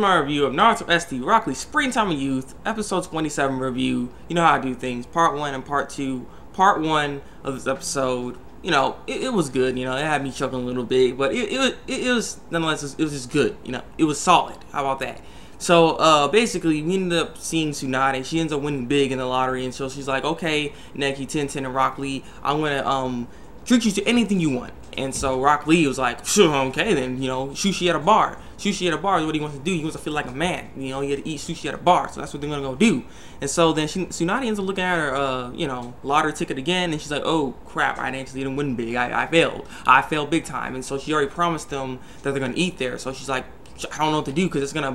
my review of Naruto SD Rock Lee Springtime of Youth, episode 27 review. You know how I do things, part 1 and part 2. Part 1 of this episode, you know, it was good, you know, it had me chuckling a little bit, but it was, nonetheless, it was just good, you know, it was solid. How about that? So, basically, we ended up seeing Tsunade. She ends up winning big in the lottery, and so she's like, okay, Neki, Tenten, and Rock Lee, I'm gonna, treat you to anything you want. And so Rock Lee was like, sure, okay then, you know, sushi at a bar. Sushi at a bar is what he wants to do. He wants to feel like a man. You know, he had to eat sushi at a bar, so that's what they're gonna go do. And so then Tsunade ends up looking at her, you know, lottery ticket again, and she's like, oh crap, I actually didn't win big. I failed. I failed big time. And so she already promised them that they're gonna eat there. So she's like, I don't know what to do because it's gonna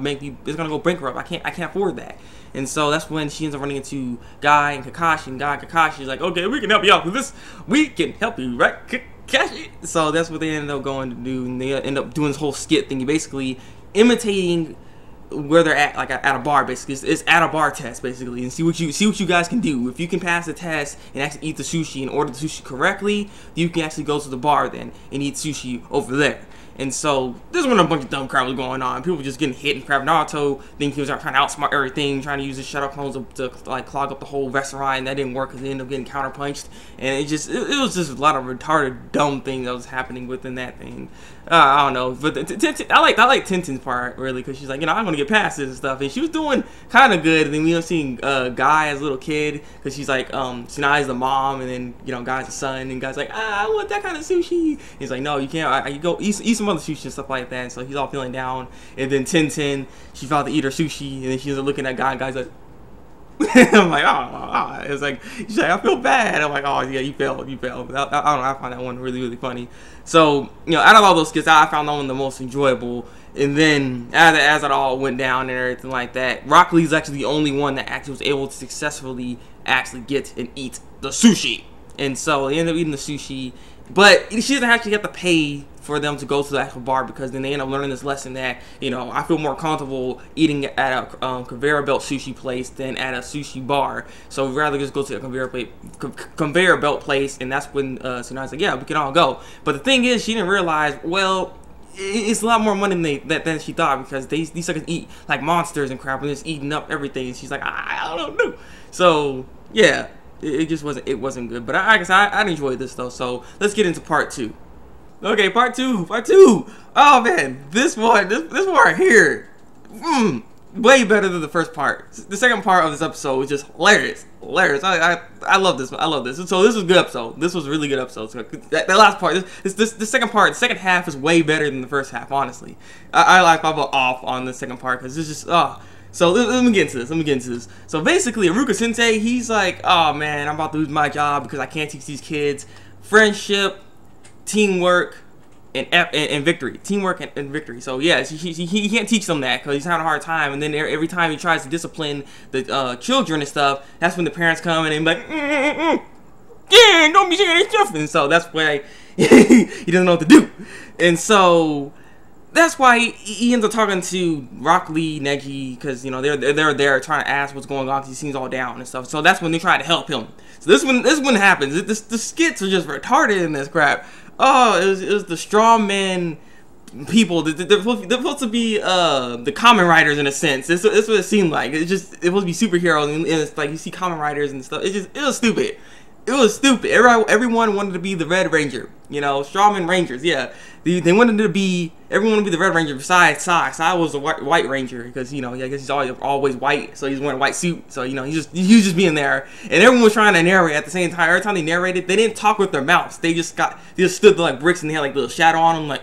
go bankrupt. I can't afford that. And so that's when she ends up running into Guy and Kakashi, and Guy and Kakashi's like, okay, we can help you out with this. We can help you, right, Kakashi? So that's what they ended up going to do, and they end up doing this whole skit thing, basically imitating where they're at, like at a bar. Basically, it's at a bar test, basically, and see what you guys can do. If you can pass the test and actually eat the sushi and order the sushi correctly, you can actually go to the bar then and eat sushi over there. And so this is when a bunch of dumb crap was going on. People were just getting hit and crap. Naruto thinking he was trying to outsmart everything, trying to use his shadow clones to like clog up the whole restaurant, and that didn't work because they ended up getting counterpunched. And it was just a lot of retarded dumb things that was happening within that thing. I don't know, but I like Tenten's part really, because she's like, you know, I'm gonna get past this and stuff, and she was doing kind of good. And then we end up seeing Guy as a little kid, because she's like, Tsunade's the mom, and then you know Guy's the son, and Guy's like, I want that kind of sushi. He's like, no, you can't. You go eat some other sushi and stuff like that. And so he's all feeling down. And then Tenten, she's about to eat her sushi, and then she's looking at Guy, and Guy's like, I'm like, oh. It's like, she's like, I feel bad. I'm like, oh yeah, you failed. I don't know, I find that one really funny. So, you know, out of all those skits, I found that one the most enjoyable. And then as it all went down and everything like that, Rock Lee's actually the only one that actually was able to successfully actually get and eat the sushi. And so they ended up eating the sushi, but she doesn't actually have to pay for them to go to the actual bar, because then they end up learning this lesson that, you know, I feel more comfortable eating at a conveyor belt sushi place than at a sushi bar. So we'd rather just go to a conveyor belt place, and that's when Tsunade's like, yeah, we can all go. But the thing is, she didn't realize, well, it's a lot more money than she thought, because these suckers eat like monsters and crap, and just eating up everything. And she's like, I don't know. So yeah, it just wasn't good. But I guess I enjoyed this though. So let's get into part 2. Okay, part two. Oh man, this one right here, way better than the first part. The second part of this episode was just hilarious. I love this. So this was a good episode. This was a really good episode. So that last part, the second part, the second half is way better than the first half. Honestly, I like off on the second part because it's just So let me get into this. So basically, Iruka Sensei, he's like, oh man, I'm about to lose my job because I can't teach these kids friendship, teamwork, and victory. Teamwork and victory. So yeah, he can't teach them that because he's having a hard time. And then every time he tries to discipline the children and stuff, that's when the parents come and they're like, yeah, don't be saying this stuff. And so that's why he doesn't know what to do. And so that's why he ends up talking to Rock Lee, Neji, because you know they're there trying to ask what's going on because he seems all down and stuff. So that's when they try to help him. So this one happens. The skits are just retarded in this crap. Oh, it was the Strawmen people. They're supposed to be the common writers in a sense. That's what it seemed like. It's supposed to be superheroes, and it's like you see common writers and stuff. It was stupid. It was stupid. Everyone wanted to be the Red Ranger. You know, Strawman Rangers. Yeah, they wanted to be. Everyone wanted to be the Red Ranger besides Sai. Sai was a white Ranger because you know, I guess he's always white, so he's wearing a white suit. So you know, he was just being there, and everyone was trying to narrate at the same time. Every time they narrated, they didn't talk with their mouths. They just stood there like bricks, and they had like little shadow on them. Like,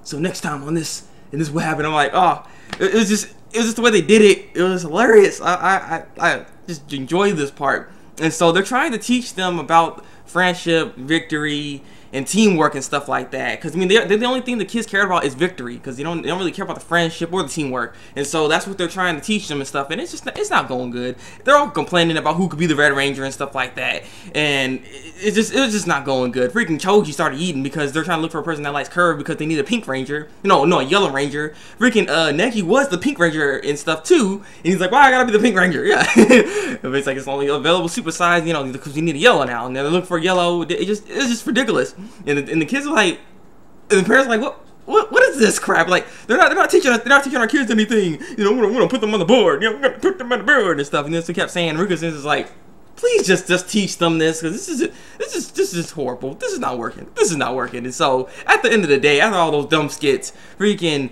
so next time on this, and this is what happened. I'm like, oh, it was just the way they did it. It was hilarious. I just enjoyed this part. And so they're trying to teach them about friendship, victory, and teamwork and stuff like that. Because I mean, they're the only thing the kids care about is victory. Because they don't really care about the friendship or the teamwork. And so that's what they're trying to teach them and stuff. And it's not going good. They're all complaining about who could be the Red Ranger and stuff like that. And it was just not going good. Freaking Choji started eating because they're trying to look for a person that likes curve because they need a Pink Ranger. No, a Yellow Ranger. Freaking Neki was the Pink Ranger and stuff too. And he's like, well, I gotta be the Pink Ranger. Yeah. It's like it's only available super size, you know, because you need a yellow now. And they're looking for yellow. It's just ridiculous. And the kids are like, and the parents are like, what is this crap? Like they're not teaching our kids anything. You know, we're gonna put them on the board. You know, we're gonna put them on the board and stuff. And then so kept saying, Ruka is like, please just teach them this, because this is horrible. This is not working. This is not working. And so at the end of the day, after all those dumb skits, freaking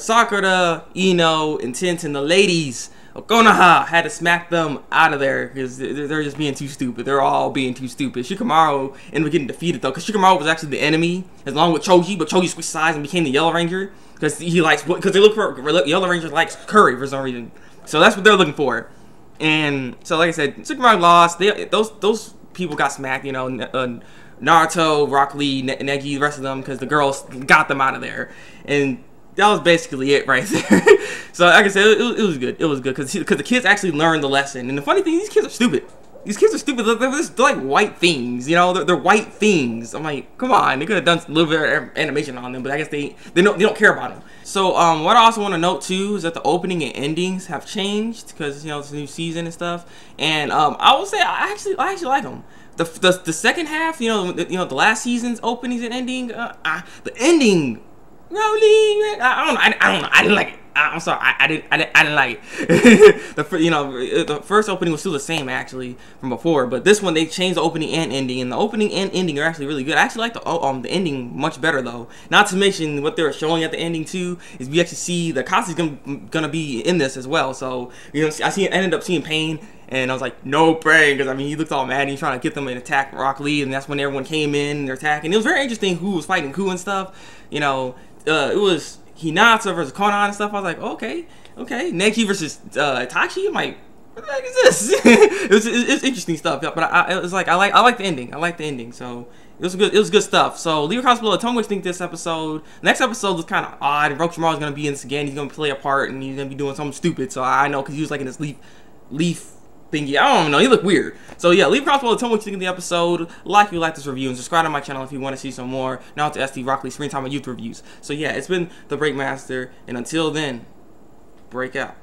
Sakura, Ino, and Tenten, the ladies, Konoha had to smack them out of there because they're just being too stupid. They're all being too stupid. Shikamaru ended up getting defeated though, because Shikamaru was actually the enemy along with Choji, but Choji switched sides and became the Yellow Ranger because they look for Yellow Ranger likes curry for some reason. So that's what they're looking for. And so, like I said, Shikamaru lost. Those people got smacked. You know, Naruto, Rock Lee, Neji, the rest of them, because the girls got them out of there. And that was basically it right there. So, like I said, it was good. It was good because the kids actually learned the lesson. And the funny thing, these kids are stupid. These kids are stupid. They're like white things, you know. They're white things. I'm like, come on. They could have done a little bit of animation on them, but I guess they don't care about them. So, what I also want to note too is that the opening and endings have changed because you know it's a new season and stuff. And I will say I actually like them. The second half, you know, the last season's openings and ending, the ending. Really? I don't know. I didn't like it. I'm sorry. I didn't like it. The first opening was still the same actually from before, but this one they changed the opening and ending, and the opening and ending are actually really good. I actually like the ending much better though. Not to mention what they were showing at the ending too is we actually see the Katsu's gonna be in this as well. So you know, I ended up seeing Pain. And I was like, no praying, because I mean, he looked all mad and he's trying to get them and attack Rock Lee, and that's when everyone came in and they're attacking. It was very interesting who was fighting who and stuff. You know, it was Hinata versus Konan and stuff. I was like, okay. Neji versus Itachi. I'm like, what the heck is this? it's interesting stuff. But it was like, I like the ending. I like the ending. So it was good stuff. So leave your comments below. Tell me what you think this episode. Next episode was kind of odd. Orochimaru's gonna be in this again. He's gonna play a part and he's gonna be doing something stupid. So I know because he was like in this leaf thingy. I don't know. He looked weird. So yeah, leave a comment below. Tell me what you think of the episode. Like if you like this review, and subscribe to my channel if you want to see some more Naruto SD Rock Lee Springtime and Youth reviews. So yeah, it's been Thabreakmaster, and until then, break out.